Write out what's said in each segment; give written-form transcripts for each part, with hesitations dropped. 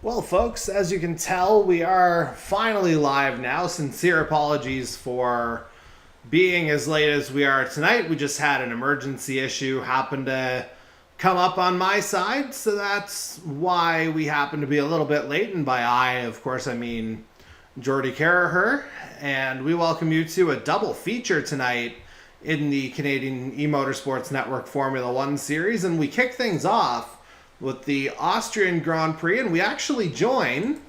Well, folks, as you can tell, we are finally live now. Sincere apologies for being as late as we are tonight. We just had an emergency issue happen to come up on my side, so that's why we happen to be a little bit late. And by I, of course, I mean Jordy Carraher. And we welcome you to a double feature tonight in the Canadian E-Motorsports Network Formula One Series. And we kick things off with the Austrian Grand Prix, and we actually join,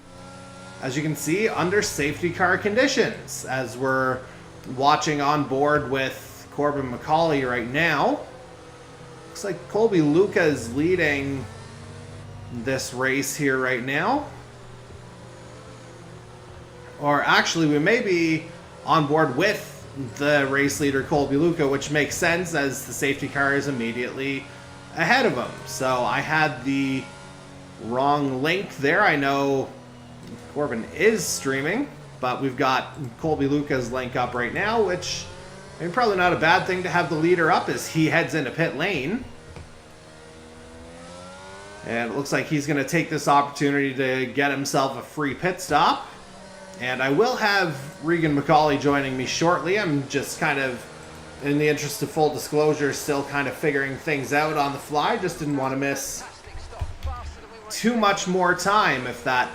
as you can see, under safety car conditions, as we're watching on board with Corbin McCauley right now. Looks like Colby Luca is leading this race here right now. Or actually, we may be on board with the race leader, Colby Luca, which makes sense as the safety car is immediately ahead of him. So I had the wrong link there. I know Corbin is streaming, but we've got Colby Luca's link up right now, which I mean, probably not a bad thing to have the leader up as he heads into pit lane. And it looks like he's going to take this opportunity to get himself a free pit stop. And I will have Regan McCauley joining me shortly. I'm just kind of, in the interest of full disclosure, still kind of figuring things out on the fly. Just didn't want to miss too much more time, if that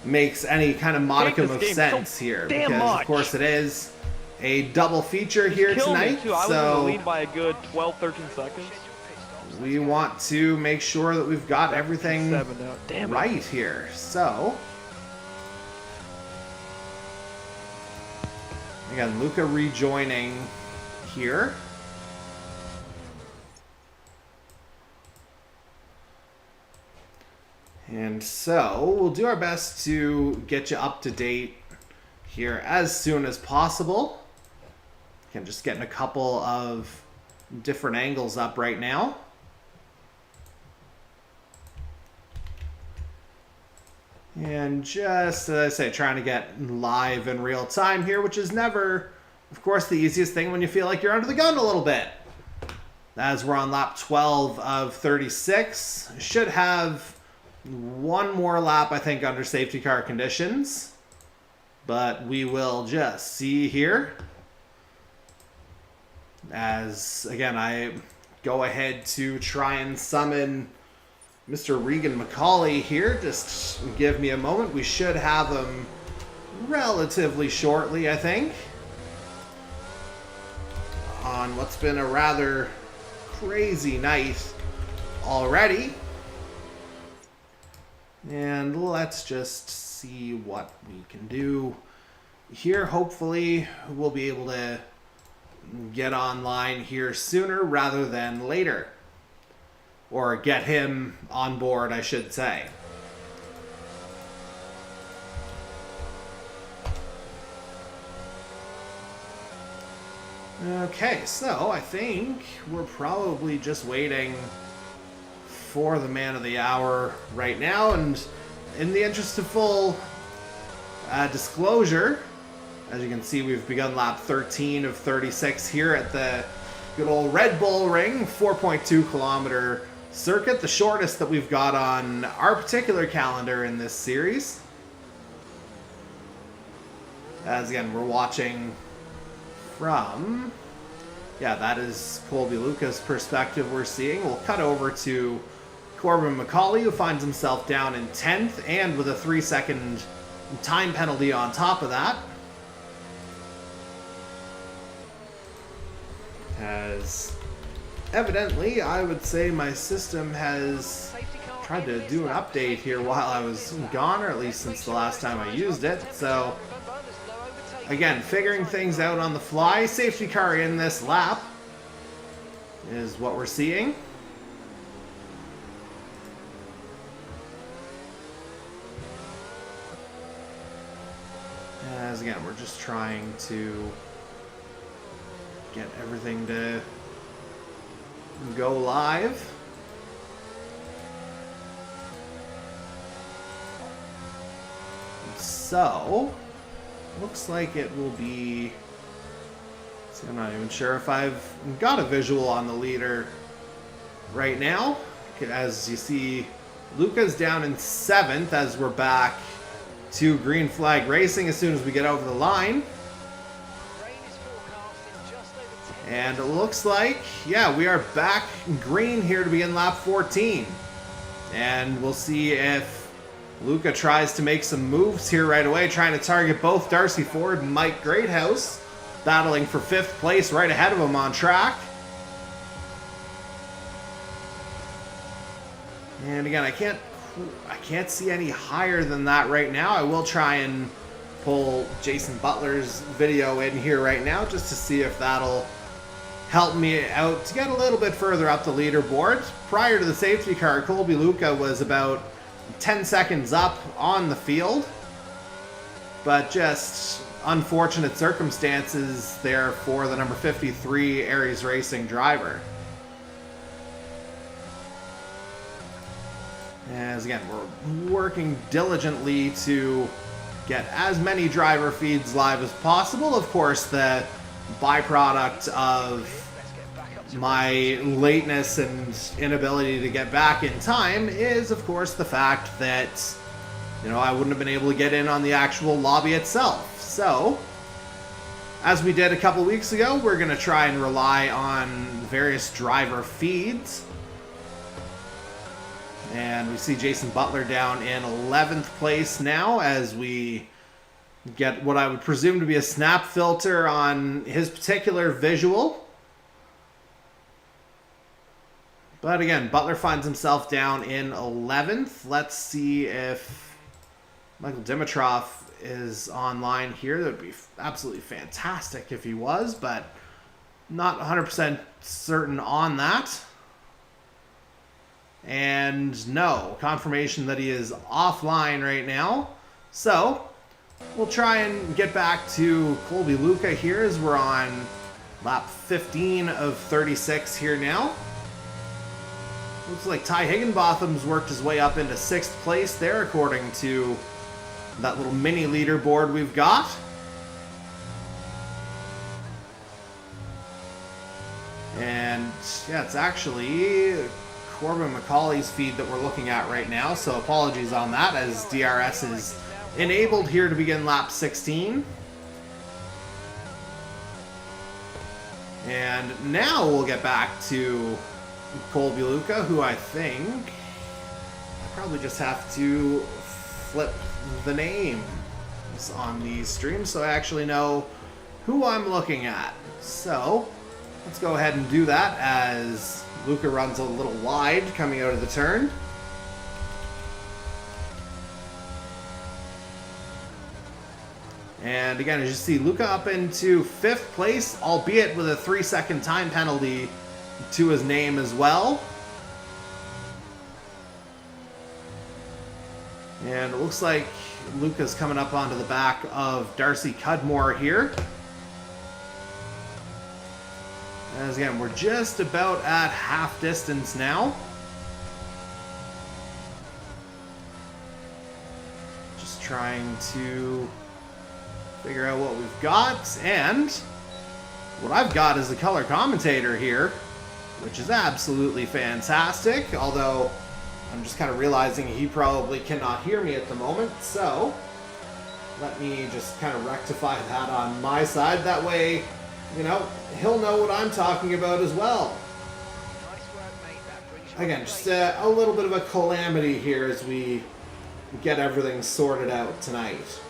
makes any kind of modicum of sense here. Because, of course, it is a double feature here tonight. I was in the So lead by a good 12, 13 seconds. we want to make sure that we've got everything right here. So again, Luca rejoining here. And so we'll do our best to get you up to date here as soon as possible. Again, just getting a couple of different angles up right now. And just, as I say, trying to get live in real time here, which is never, of course, the easiest thing when you feel like you're under the gun a little bit. As we're on lap 12 of 36. Should have one more lap, I think, under safety car conditions. But we will just see here. As, again, I go ahead to try and summon Mr. Regan McCauley here. Just give me a moment. We should have him relatively shortly, I think, on what's been a rather crazy night already. And let's just see what we can do here. Hopefully we'll be able to get online here sooner rather than later. Or get him on board, I should say. Okay, so I think we're probably just waiting for the man of the hour right now. And in the interest of full disclosure, as you can see, we've begun lap 13 of 36 here at the good old Red Bull Ring, 4.2 kilometer circuit, the shortest that we've got on our particular calendar in this series. As again, we're watching from, yeah, that is Colby Luca's perspective we're seeing. We'll cut over to Corbin McCauley, who finds himself down in 10th and with a 3-second time penalty on top of that. As evidently, I would say my system has tried to do an update here while I was gone, or at least since the last time I used it. So, again, figuring things out on the fly. Safety car in this lap is what we're seeing. As again, we're just trying to get everything to go live. So, looks like it will be, see, I'm not even sure if I've got a visual on the leader right now. As you see, Luca's down in 7th as we're back to green flag racing as soon as we get over the line. And it looks like, yeah, we are back green here to begin lap 14. And we'll see if Luca tries to make some moves here right away, trying to target both Darcy Ford and Mike Greathouse, battling for 5th place right ahead of him on track. And again, I can't see any higher than that right now. I will try and pull Jason Butler's video in here right now just to see if that'll help me out to get a little bit further up the leaderboard. Prior to the safety car, Colby Luca was about 10 seconds up on the field, but just unfortunate circumstances there for the number 53 Aries Racing driver. As again, we're working diligently to get as many driver feeds live as possible. Of course, the byproduct of my lateness and inability to get back in time is, of course, the fact that, you know, I wouldn't have been able to get in on the actual lobby itself. So, as we did a couple weeks ago, we're going to try and rely on various driver feeds. And we see Jason Butler down in 11th place now as we get what I would presume to be a snap filter on his particular visual. But again, Butler finds himself down in 11th. Let's see if Michael Dimitrov is online here. That would be absolutely fantastic if he was, but not 100% certain on that. And no, confirmation that he is offline right now. So, we'll try and get back to Colby Luca here as we're on lap 15 of 36 here now. Looks like Ty Higginbotham's worked his way up into 6th place there, according to that little mini leaderboard we've got. And yeah, it's actually Corbin McCauley's feed that we're looking at right now, so apologies on that as DRS is enabled here to begin lap 16. And now we'll get back to Colby Luca, who I think I probably just have to flip the names on these streams so I actually know who I'm looking at. So let's go ahead and do that as Luca runs a little wide coming out of the turn. And again, as you see, Luca up into 5th place, albeit with a 3-second time penalty to his name as well. And it looks like Luca's coming up onto the back of Darcy Cudmore here. As again, we're just about at half distance now. Just trying to figure out what we've got, and what I've got is a color commentator here, which is absolutely fantastic, although I'm just kind of realizing he probably cannot hear me at the moment, so let me just kind of rectify that on my side. That way, you know, he'll know what I'm talking about as well. Again, just a little bit of a calamity here as we get everything sorted out tonight.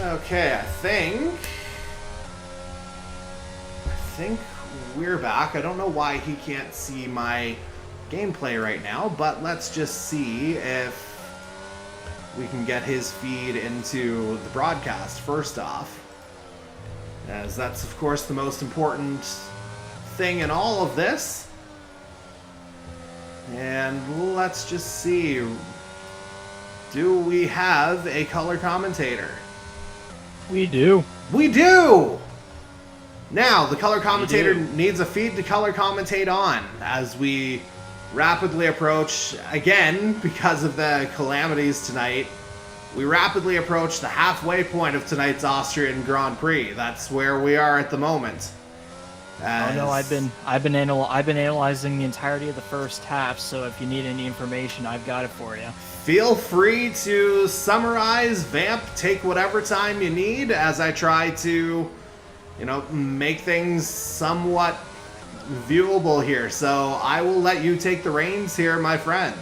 Okay, I think we're back. I don't know why he can't see my gameplay right now, but let's just see if we can get his feed into the broadcast first off, as that's of course the most important thing in all of this. And let's just see, do we have a color commentator? We do. We do! Now, the color commentator needs a feed to color commentate on as we rapidly approach, again, because of the calamities tonight, we rapidly approach the halfway point of tonight's Austrian Grand Prix. That's where we are at the moment. Oh no, As I've been analyzing the entirety of the first half. So if you need any information, I've got it for you. feel free to summarize, vamp, take whatever time you need as I try to, make things somewhat viewable here. So I will let you take the reins here, my friend.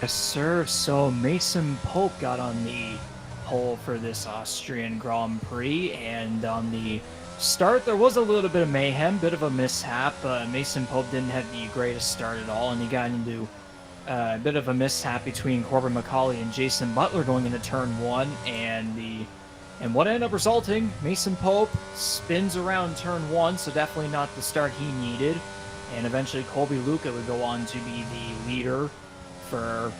Yes, sir. So Mason Pope got on the pole for this Austrian Grand Prix, and on the start there was a little bit of mayhem, bit of a mishap. Mason Pope didn't have the greatest start at all, and he got into a bit of a mishap between Corbin McCauley and Jason Butler going into turn one, and what ended up resulting, Mason Pope spins around turn one, so definitely not the start he needed, and eventually Colby Luca would go on to be the leader for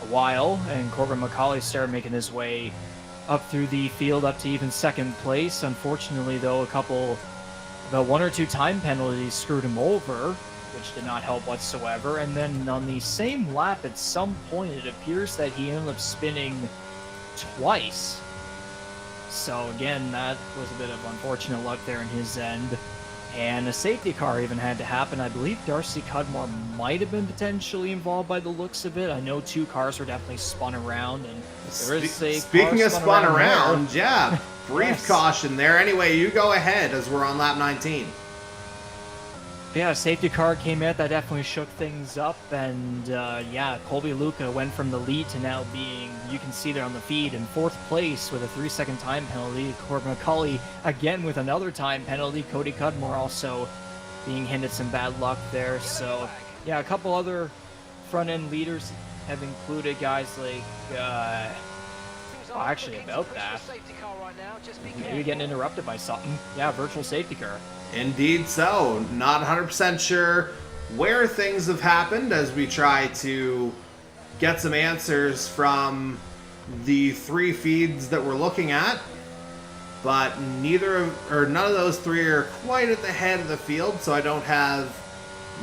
a while, and Corbin McCauley started making his way up through the field up to even second place. Unfortunately, though, about one or two time penalties screwed him over, which did not help whatsoever. And then on the same lap, at some point, it appears that he ended up spinning twice. So again, that was a bit of unfortunate luck there in his end. And a safety car even had to happen. I believe Darcy Cudmore might have been potentially involved by the looks of it. I know two cars were definitely spun around, and there is a Speaking of spun around, yeah, brief Yes. caution there. Anyway, you go ahead as we're on lap 19. Yeah, a safety car came in, that definitely shook things up, and yeah, Colby Luca went from the lead to now being, you can see there on the feed, in fourth place with a 3-second time penalty. Corbin McCauley again with another time penalty. Cody Cudmore also being hinted some bad luck there. So yeah, a couple other front-end leaders have included guys like, actually about that, maybe getting interrupted by something. Yeah, virtual safety car. Indeed so. Not 100% sure where things have happened as we try to get some answers from the three feeds that we're looking at. But none of those three are quite at the head of the field, so I don't have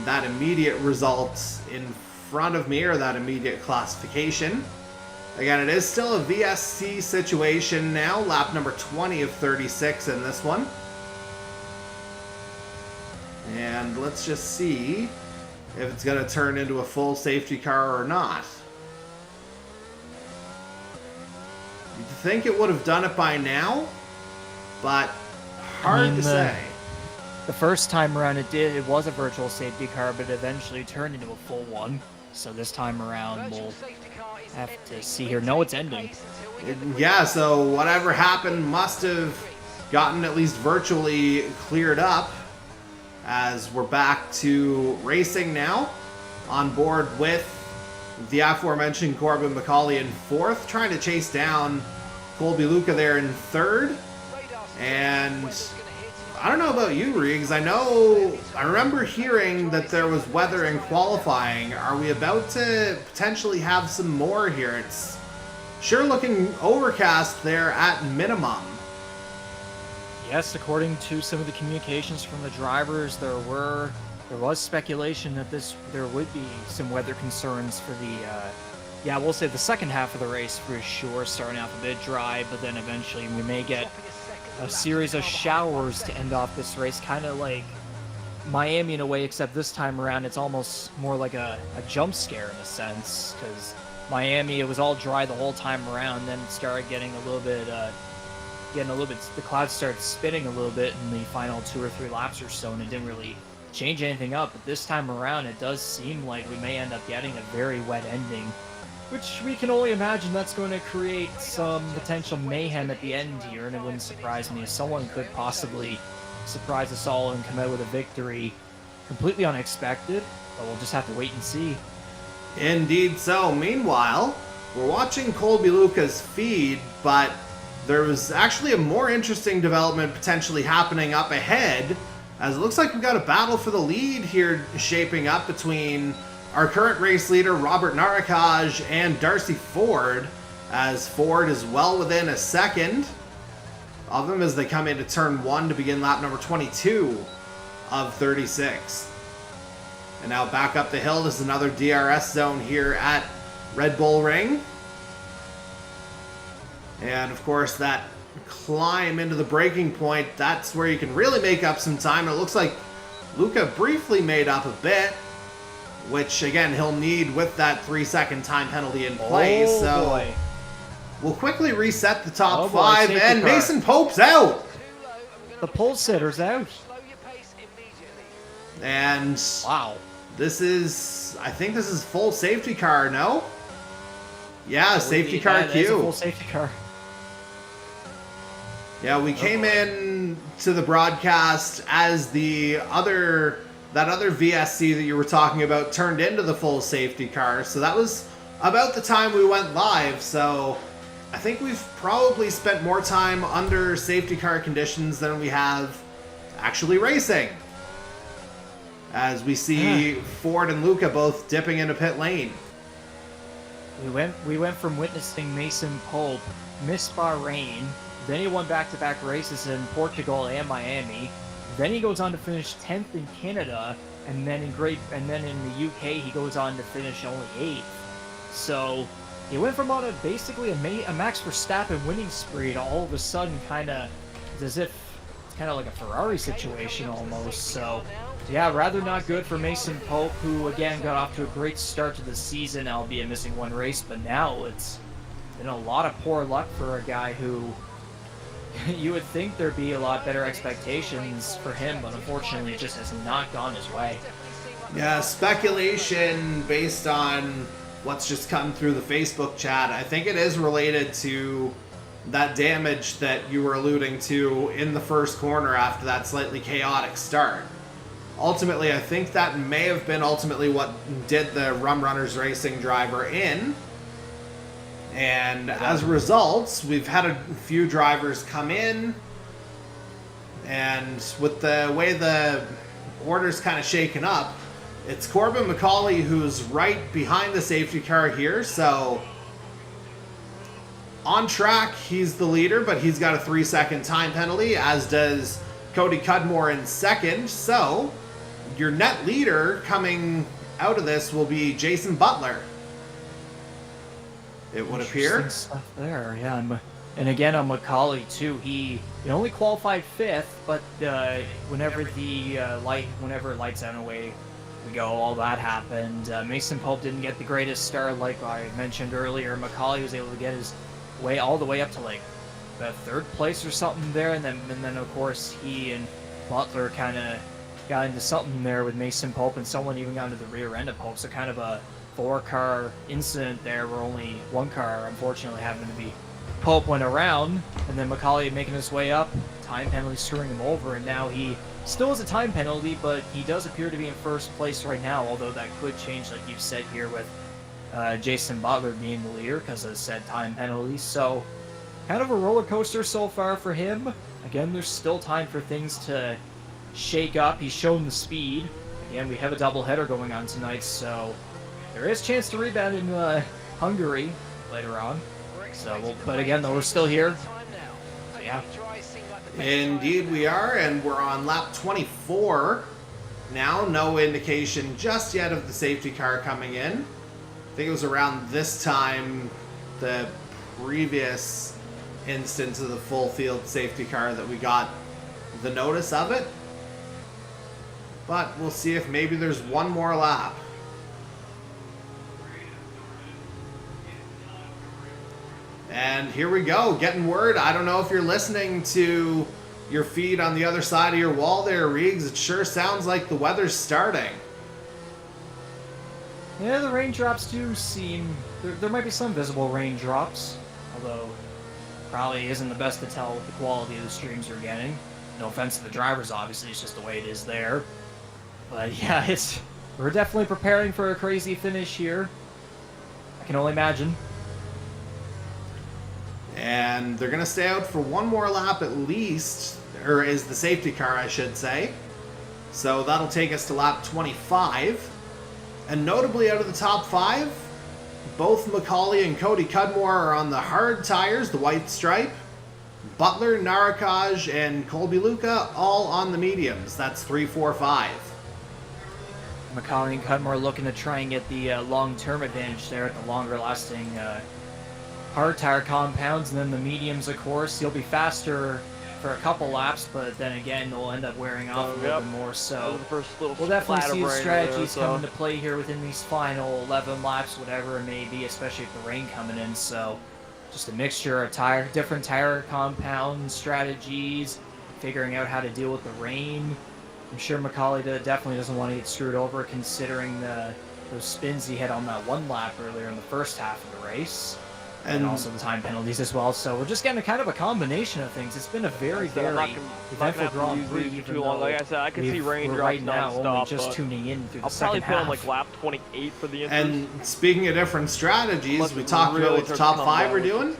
that immediate result in front of me, or that immediate classification. Again, it is still a VSC situation now, lap number 20 of 36 in this one. And let's just see if it's going to turn into a full safety car or not. You'd think it would have done it by now, but hard to say. The first time around it was a virtual safety car, but it eventually turned into a full one. So this time around we'll have to see here. No, it's ending. Yeah, so whatever happened must have gotten at least virtually cleared up, as we're back to racing now, on board with the aforementioned Corbin McCauley in fourth, trying to chase down Colby Luca there in third. And I don't know about you, Riggs. I remember hearing that there was weather in qualifying. Are we about to potentially have some more here? It's sure looking overcast there at minimum. Yes, according to some of the communications from the drivers, there was speculation that there would be some weather concerns for the we'll say the second half of the race for sure, starting off a bit dry, but then eventually we may get a series of showers to end off this race, kind of like Miami in a way, except this time around it's almost more like a jump scare in a sense, because Miami, it was all dry the whole time around, then it started getting a little bit, the clouds started spinning a little bit in the final 2 or 3 laps or so, and it didn't really change anything up. But this time around, it does seem like we may end up getting a very wet ending, which we can only imagine that's going to create some potential mayhem at the end here, and it wouldn't surprise me if someone could possibly surprise us all and come out with a victory completely unexpected, but we'll just have to wait and see. Indeed so. Meanwhile, we're watching Colby Luca's feed, but there was actually a more interesting development potentially happening up ahead, as it looks like we've got a battle for the lead here shaping up between our current race leader, Robert Narakaj, and Darcy Ford, as Ford is well within a second of them as they come into turn 1 to begin lap number 22 of 36. And now back up the hill, this is another DRS zone here at Red Bull Ring. And of course that climb into the braking point, that's where you can really make up some time. It looks like Luca briefly made up a bit, which again he'll need with that 3-second time penalty in place. So boy. we'll quickly reset the top Oh, boy, 5, safety and car. Mason Pope's out. The pole sitter's out. And Wow. this is, I think this is full safety car, no? Yeah, safety car That is a Q. full safety car. Yeah, we came in to the broadcast as that other VSC that you were talking about turned into the full safety car. So that was about the time we went live. So I think we've probably spent more time under safety car conditions than we have actually racing. As we see Ford and Luca both dipping into pit lane. We went from witnessing Mason Pope miss Bahrain, then he won back-to-back races in Portugal and Miami. Then he goes on to finish 10th in Canada, and then in the UK he goes on to finish only 8th. So he went from basically a Max Verstappen winning spree to all of a sudden kind of as if it's kind of like a Ferrari situation almost. So yeah, rather not good for Mason Pope, who again got off to a great start to the season, albeit missing one race, but now it's been a lot of poor luck for a guy who you would think there'd be a lot better expectations for him, but unfortunately it just has not gone his way. Yeah, speculation based on what's just come through the Facebook chat. I think it is related to that damage that you were alluding to in the first corner after that slightly chaotic start. Ultimately, I think that may have been ultimately what did the Rum Runners Racing driver in. And as a result, we've had a few drivers come in. And with the way the order's kind of shaken up, it's Corbin McCauley who's right behind the safety car here. So on track, he's the leader, but he's got a 3-second time penalty, as does Cody Cudmore in second. So your net leader coming out of this will be Jason Butler, it would appear. Interesting stuff there, yeah. And again on McCauley too, he only qualified 5th, but whenever lights out and away we go, all that happened. Mason Pope didn't get the greatest start, like I mentioned earlier. McCauley was able to get his way all the way up to like the 3rd place or something there, and then of course he and Butler kind of got into something there with Mason Pope, and someone even got into the rear end of Pope, so kind of a 4-car incident there where only 1 car unfortunately happened to be Pope went around, and then McCauley making his way up, time penalty screwing him over, and now he still has a time penalty, but he does appear to be in 1st place right now, although that could change, like you've said here, with Jason Butler being the leader because of said time penalty. So kind of a roller coaster so far for him. Again, there's still time for things to shake up. He's shown the speed. Again, we have a doubleheader going on tonight, so there is a chance to rebound in Hungary later on. So, but again, though, we're still here. So, yeah. Indeed we are, and we're on lap 24 now. No indication just yet of the safety car coming in. I think it was around this time, the previous instance of the full field safety car, that we got the notice of it. But we'll see if maybe there's one more lap. And here we go, getting word. I don't know if you're listening to your feed on the other side of your wall there, Reegs. It sure sounds like the weather's starting. Yeah, the raindrops do seem... There might be some visible raindrops, although probably isn't the best to tell with the quality of the streams you're getting. No offense to the drivers, obviously, it's just the way it is there. But yeah, we're definitely preparing for a crazy finish here. I can only imagine. And they're going to stay out for one more lap at least, or is the safety car, I should say. So that'll take us to lap 25. And notably out of the top 5, both McCauley and Cody Cudmore are on the hard tires, the white stripe. Butler, Narakaj, and Colby Luca all on the mediums. That's 3, 4, 5. McCauley and Cudmore looking to try and get the long-term advantage there at the longer-lasting hard tire compounds, and then the mediums, of course. You'll be faster for a couple laps, but then again, they'll end up wearing off a little bit more. So we'll definitely see the strategies come into play here within these final 11 laps, whatever it may be, especially with the rain coming in. So just a mixture of different tire compound strategies, figuring out how to deal with the rain. I'm sure Macaulay definitely doesn't want to get screwed over, considering those spins he had on that one lap earlier in the first half of the race. And also the time penalties as well. So we're just getting kind of a combination of things. It's been a very eventful Grand Prix. Too long. Like I said, I can see raindrops right now nonstop, only just tuning in through the I'll second probably half. put on like lap 28 for the instance. And speaking of different strategies, we talked about what the top 5 we're doing.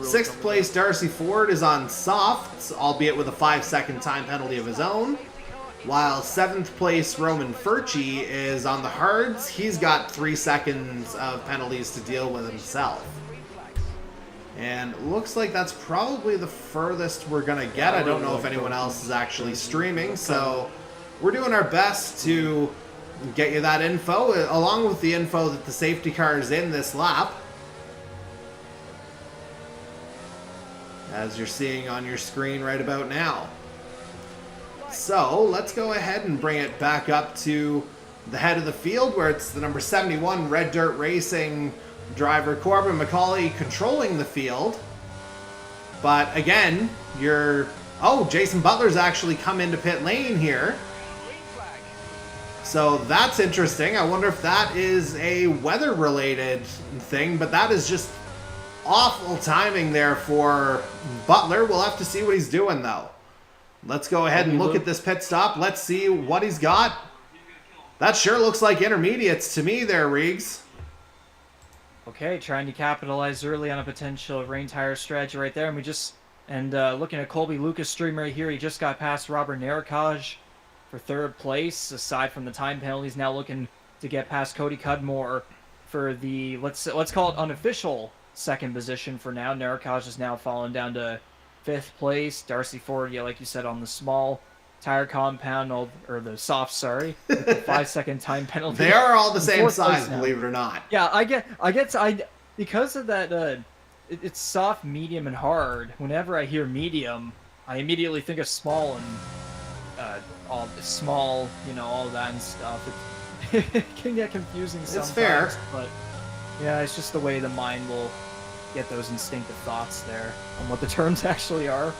Sixth place, Darcy Ford is on softs, albeit with a 5-second time penalty of his own. While 7th place, Roman Furchi is on the hards. He's got 3 seconds of penalties to deal with himself. And it looks like that's probably the furthest we're going to get. I don't know if anyone else is actually streaming, so we're doing our best to get you that info, along with the info that the safety car is in this lap. As you're seeing on your screen right about now. So let's go ahead and bring it back up to the head of the field, where it's the number 71 Red Dirt Racing driver Corbin Macaulay controlling the field. But again, Jason Butler's actually come into pit lane here. So that's interesting. I wonder if that is a weather related thing, but that is just awful timing there for Butler. We'll have to see what he's doing though. Let's go ahead and look at this pit stop. Let's see what he's got. That sure looks like intermediates to me there, Reegs. Okay, trying to capitalize early on a potential rain tire strategy right there. And looking at Colby Lucas' stream right here, he just got past Robert Narakaj for 3rd place. Aside from the time penalties, now looking to get past Cody Cudmore for the, let's call it unofficial 2nd position for now. Narakaj is now fallen down to 5th place. Darcy Ford, yeah, like you said, on the small tire compound, or the soft, sorry, with the 5-second time penalty. They are all the same size, believe it or not. Yeah, I guess because of that, it's soft, medium, and hard. Whenever I hear medium, I immediately think of small and all small, all that and stuff. It can get confusing sometimes. It's fair, but yeah, it's just the way the mind will get those instinctive thoughts there on what the terms actually are.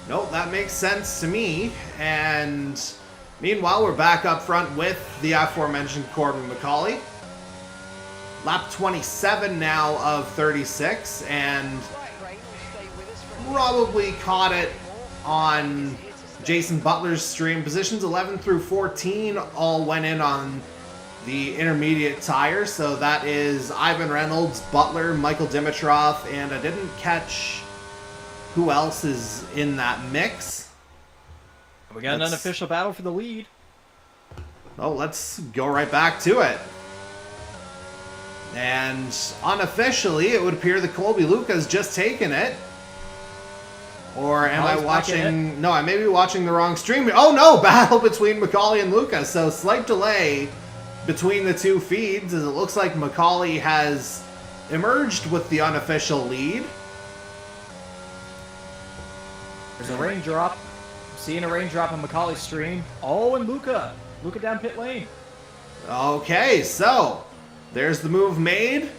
Nope, that makes sense to me. And meanwhile, we're back up front with the aforementioned Corbin Macaulay. Lap 27 now of 36, and probably caught it on Jason Butler's stream. Positions 11 through 14 all went in on the intermediate tire, so that is Ivan Reynolds, Butler, Michael Dimitrov, and I didn't catch who else is in that mix. We got an unofficial battle for the lead. Oh, let's go right back to it. And unofficially, it would appear that Colby Luca's just taken it. Or am I watching... No, I may be watching the wrong stream. Oh no, battle between Macaulay and Luca. So slight delay between the two feeds, as it looks like Macaulay has emerged with the unofficial lead. There's a raindrop. I'm seeing a raindrop on Macaulay's stream. Oh, and Luca. Luca down pit lane. Okay, so there's the move made.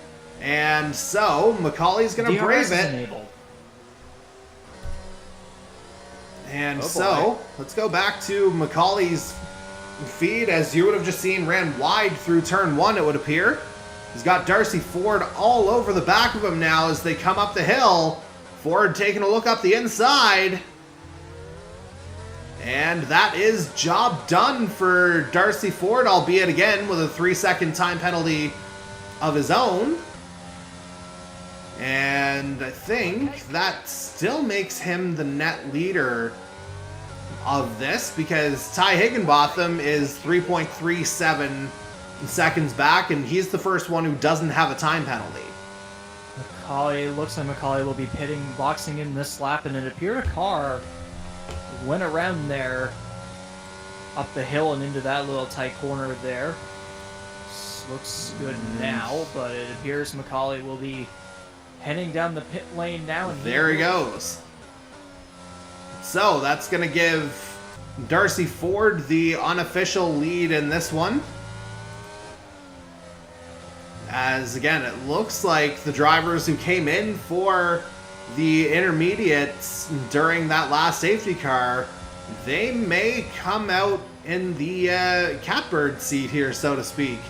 And so Macaulay's going to brave it. Enabled. And so let's go back to Macaulay's feed. As you would have just seen, ran wide through turn 1, it would appear. He's got Darcy Ford all over the back of him now as they come up the hill. Ford taking a look up the inside. And that is job done for Darcy Ford, albeit again with a 3-second time penalty of his own. And I think that still makes him the net leader of this, because Ty Higginbotham is 3.37 seconds back, and he's the first one who doesn't have a time penalty. Macaulay, looks like Macaulay will be boxing in this lap, and it appeared a car went around there up the hill and into that little tight corner there. Looks good now, but it appears Macaulay will be heading down the pit lane now. And there he goes. So that's going to give Darcy Ford the unofficial lead in this one. As again, it looks like the drivers who came in for the intermediates during that last safety car, they may come out in the catbird seat here, so to speak.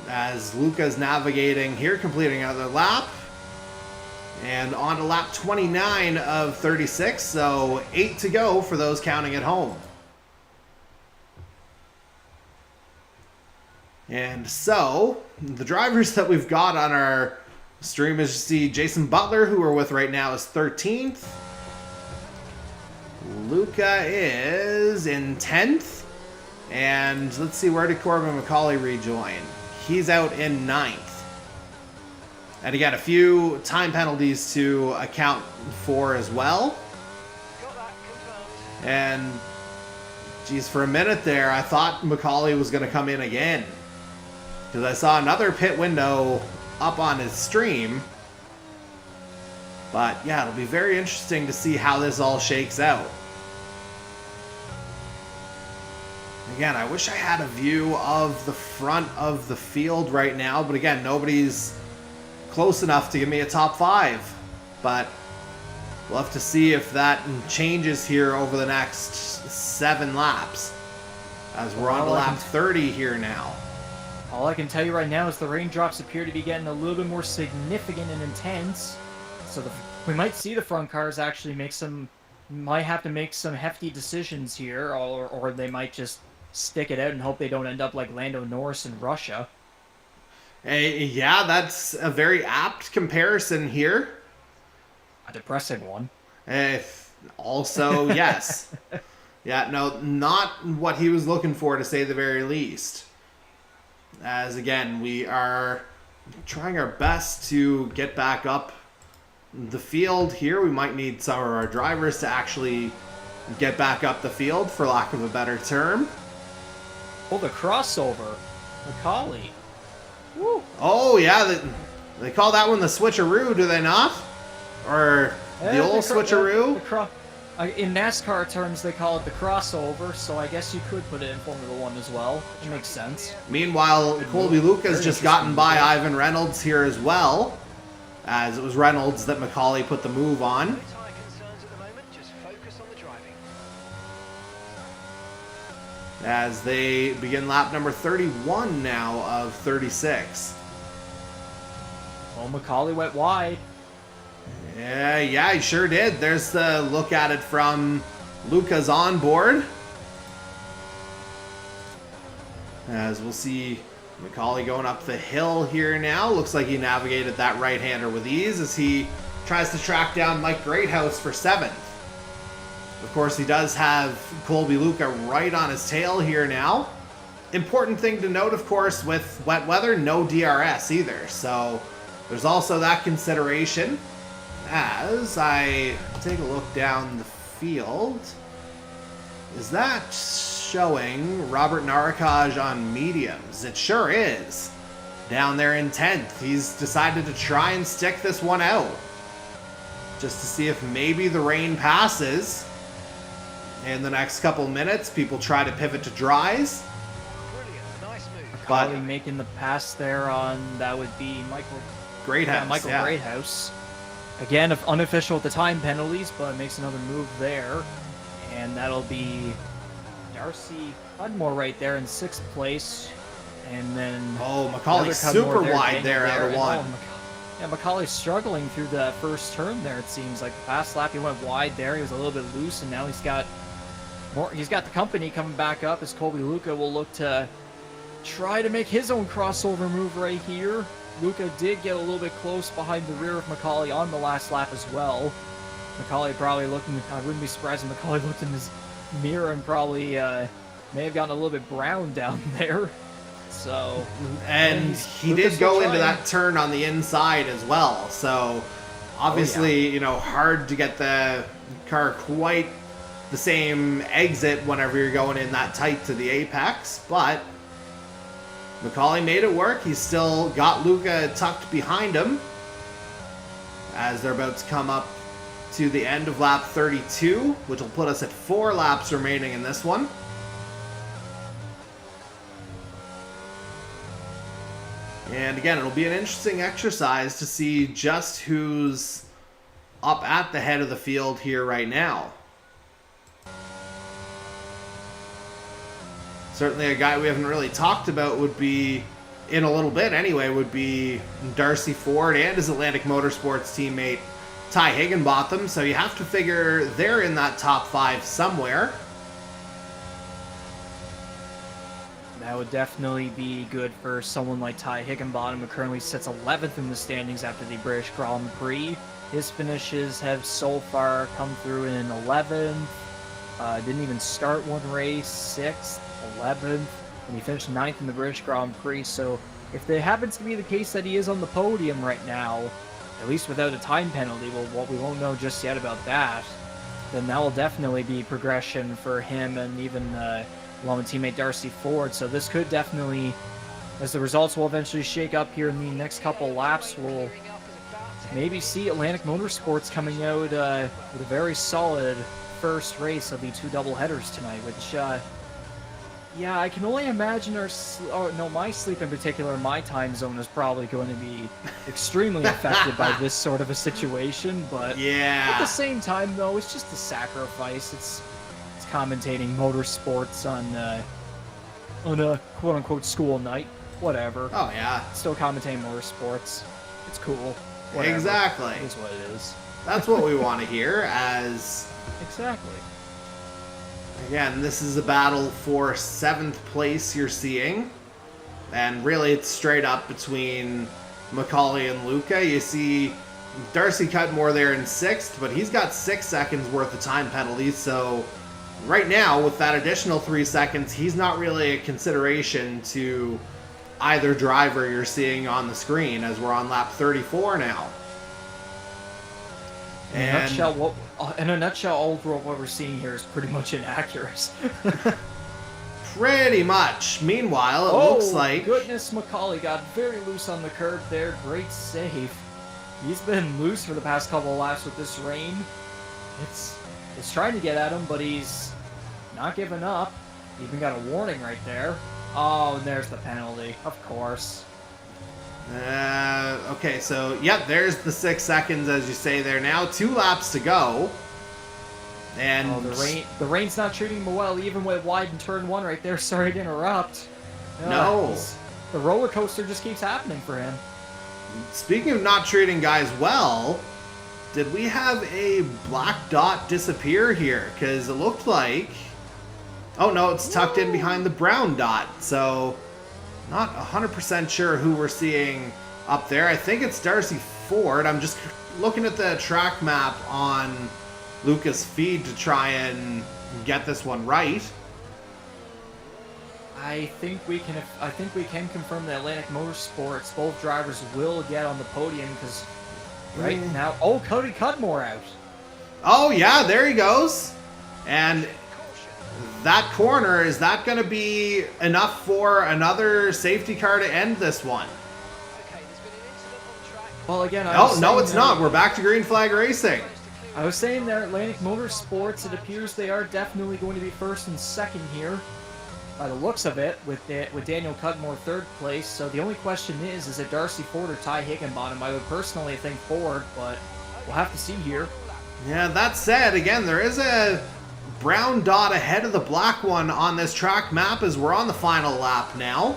As Luca's navigating here, completing another lap. And on to lap 29 of 36, so 8 to go for those counting at home. And so, the drivers that we've got on our stream is, you see, Jason Butler, who we're with right now, is 13th. Luca is in 10th. And let's see, where did Corbin McCauley rejoin? He's out in 9th. And again, a few time penalties to account for as well. And, geez, for a minute there, I thought McCauley was going to come in again. Because I saw another pit window up on his stream. But yeah, it'll be very interesting to see how this all shakes out. Again, I wish I had a view of the front of the field right now. But again, nobody's close enough to give me a top 5. But we'll have to see if that changes here over the next 7 laps. As we're on to lap 30 here now. All I can tell you right now is the raindrops appear to be getting a little bit more significant and intense. So we might see the front cars actually might have to make some hefty decisions here, or they might just stick it out and hope they don't end up like Lando Norris in Russia. Yeah, that's a very apt comparison here. A depressing one. Also, yes. Yeah, no, not what he was looking for, to say the very least. As again, we are trying our best to get back up the field here. We might need some of our drivers to actually get back up the field, for lack of a better term. Oh, the crossover. McCauley. Woo. Oh, yeah, they call that one the switcheroo, do they not? Or the old switcheroo? In NASCAR terms, they call it the crossover, so I guess you could put it in Formula 1 as well. It makes sense. Meanwhile, Colby Luca's just gotten by Ivan Reynolds here as well, as it was Reynolds that McCauley put the move on. As they begin lap number 31 now of 36. Well, McCauley went wide. Yeah, he sure did. There's the look at it from Luca's onboard. As we'll see McCauley going up the hill here now. Looks like he navigated that right-hander with ease as he tries to track down Mike Greathouse for 7th. Of course, he does have Colby Luca right on his tail here now. Important thing to note, of course, with wet weather, no DRS either. So there's also that consideration. As I take a look down the field, is that showing Robert Narakaj on mediums? It sure is. Down there in 10th. He's decided to try and stick this one out. Just to see if maybe the rain passes. In the next couple minutes, people try to pivot to dries. Nice move. But making the pass there on, that would be Michael Greathouse. Greathouse. Again, unofficial at the time penalties, but makes another move there. And that'll be Darcy Cudmore right there in 6th place. And then... Oh, McCauley's super wide there out of 1. Yeah, McCauley's struggling through the first turn there, it seems. Like the past lap, he went wide there. He was a little bit loose, and now he's got the company coming back up as Colby Luca will look to try to make his own crossover move right here. Luca did get a little bit close behind the rear of McCauley on the last lap as well. McCauley probably looking, I wouldn't be surprised if McCauley looked in his mirror and probably may have gotten a little bit brown down there. So, and he did go into that turn on the inside as well. So, obviously, you know, hard to get the car quite the same exit whenever you're going in that tight to the apex, but Macaulay made it work. He's still got Luca tucked behind him as they're about to come up to the end of lap 32, which will put us at 4 laps remaining in this one. And again, it'll be an interesting exercise to see just who's up at the head of the field here right now. Certainly a guy we haven't really talked about would be, in a little bit anyway, would be Darcy Ford and his Atlantic Motorsports teammate Ty Higginbotham. So you have to figure they're in that top 5 somewhere. That would definitely be good for someone like Ty Higginbotham, who currently sits 11th in the standings after the British Grand Prix. His finishes have so far come through in 11th. Didn't even start one race, 6th, 11th, and he finished 9th in the British Grand Prix. So if it happens to be the case that he is on the podium right now, at least without a time penalty, well, we won't know just yet about that, then that will definitely be progression for him and even along with teammate Darcy Ford. So this could definitely, as the results will eventually shake up here in the next couple laps, we'll maybe see Atlantic Motorsports coming out with a very solid first race of the 2 doubleheaders tonight, which, yeah, I can only imagine my sleep in particular, my time zone is probably going to be extremely affected by this sort of a situation, but yeah, at the same time, though, it's just a sacrifice. It's commentating motorsports on a quote-unquote school night, whatever. Oh yeah, still commentating motorsports. It's cool. Whatever. Exactly. It is what it is. That's what we want to hear. As exactly. Again, this is a battle for 7th place you're seeing, and really it's straight up between Macaulay and Luca. You see Darcy Cudmore there in 6th, but he's got 6 seconds worth of time penalties, so right now, with that additional 3 seconds, he's not really a consideration to either driver you're seeing on the screen, as we're on lap 34 now. In a nutshell, all of what we're seeing here is pretty much inaccurate. Pretty much. Meanwhile, it looks like... goodness, Macaulay got very loose on the curb there. Great save. He's been loose for the past couple of laps with this rain. It's trying to get at him, but he's not giving up. Even got a warning right there. Oh, and there's the penalty, of course. Okay, so, yep, there's the 6 seconds, as you say there now. 2 laps to go. And the rain's not treating him well, even with wide in turn 1 right there. Sorry to interrupt. No. The roller coaster just keeps happening for him. Speaking of not treating guys well, did we have a black dot disappear here? Because it looked like... Oh, no, it's tucked in behind the brown dot. So, not 100% sure who we're seeing up there. I think it's Darcy Ford. I'm just looking at the track map on Luca's feed to try and get this one right. I think we can confirm that Atlantic Motorsports, both drivers will get on the podium because right now... Oh, Cody Cudmore out. Oh, yeah, there he goes. And that corner, is that going to be enough for another safety car to end this one? Well, again, Oh, no, it's not. We're back to green flag racing. I was saying that Atlantic Motorsports, it appears they are definitely going to be first and second here, by the looks of it, with Daniel Cudmore 3rd place. So the only question is it Darcy Ford or Ty Higginbotham? I would personally think Ford, but we'll have to see here. Yeah, that said, again, there is a brown dot ahead of the black one on this track map as we're on the final lap now.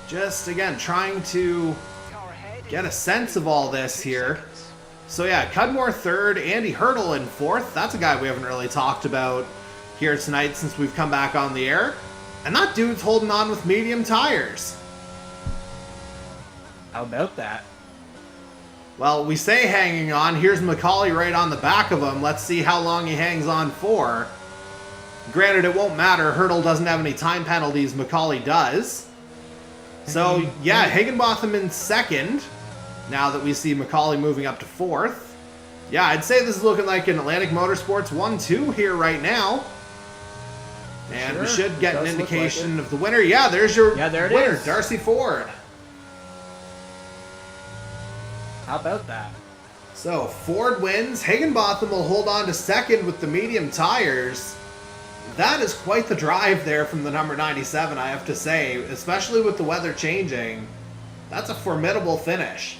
Just, again, trying to get a sense of all this here. So yeah, Cudmore 3rd, Andy Hurdle in 4th. That's a guy we haven't really talked about here tonight since we've come back on the air. And that dude's holding on with medium tires. How about that? Well, we say hanging on. Here's Macaulay right on the back of him. Let's see how long he hangs on for. Granted, it won't matter. Hurdle doesn't have any time penalties. Macaulay does. So, yeah, Higginbotham in 2nd. Now that we see Macaulay moving up to 4th. Yeah, I'd say this is looking like an Atlantic Motorsports 1-2 here right now. And we Sure, should it get an does look like indication of the winner. Yeah, there's your Yeah, there it winner, is. Darcy Ford. How about that? So Ford wins. Higginbotham will hold on to second with the medium tires. That is quite the drive there from the number 97, I have to say, especially with the weather changing. That's a formidable finish.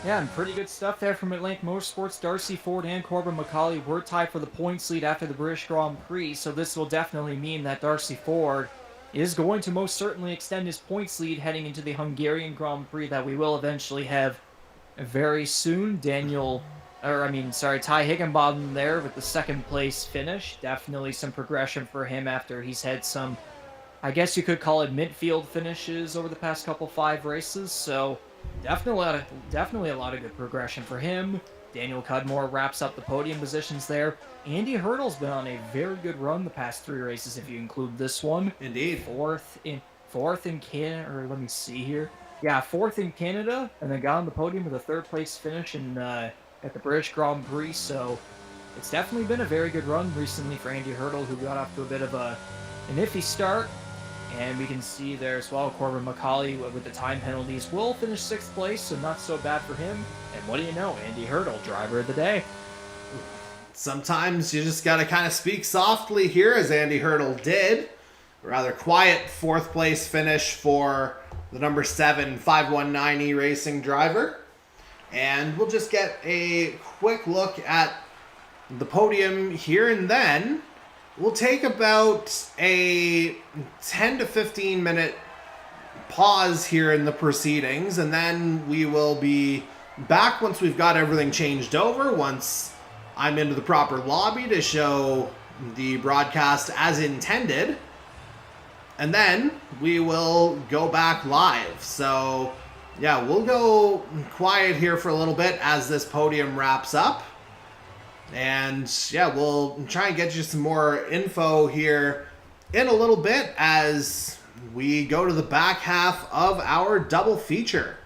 Yeah, and pretty good stuff there from Atlantic Motorsports. Darcy Ford and Corbin McCauley were tied for the points lead after the British Grand Prix, so this will definitely mean that Darcy Ford is going to most certainly extend his points lead heading into the Hungarian Grand Prix that we will eventually have very soon. Ty Higginbotham there with the second place finish. Definitely some progression for him after he's had some, I guess you could call it midfield finishes over the past couple 5 races, so definitely a lot of good progression for him. Daniel Cudmore wraps up the podium positions there. Andy Hurdle's been on a very good run the past 3 races if you include this one. Indeed. Fourth in Canada, or let me see here. Yeah, 4th in Canada, and then got on the podium with a 3rd place finish at the British Grand Prix, so it's definitely been a very good run recently for Andy Hurdle, who got off to a bit of an iffy start. And we can see there as well, Corbin McCauley with the time penalties will finish 6th place, so not so bad for him. And what do you know, Andy Hurdle, driver of the day. Sometimes you just got to kind of speak softly here, as Andy Hurdle did. Rather quiet 4th place finish for the number 7 519E Racing driver. And we'll just get a quick look at the podium here, and then we'll take about a 10 to 15 minute pause here in the proceedings, and then we will be back once we've got everything changed over, once I'm into the proper lobby to show the broadcast as intended, and then we will go back live. So yeah, we'll go quiet here for a little bit as this podium wraps up. And yeah, we'll try and get you some more info here in a little bit as we go to the back half of our double feature.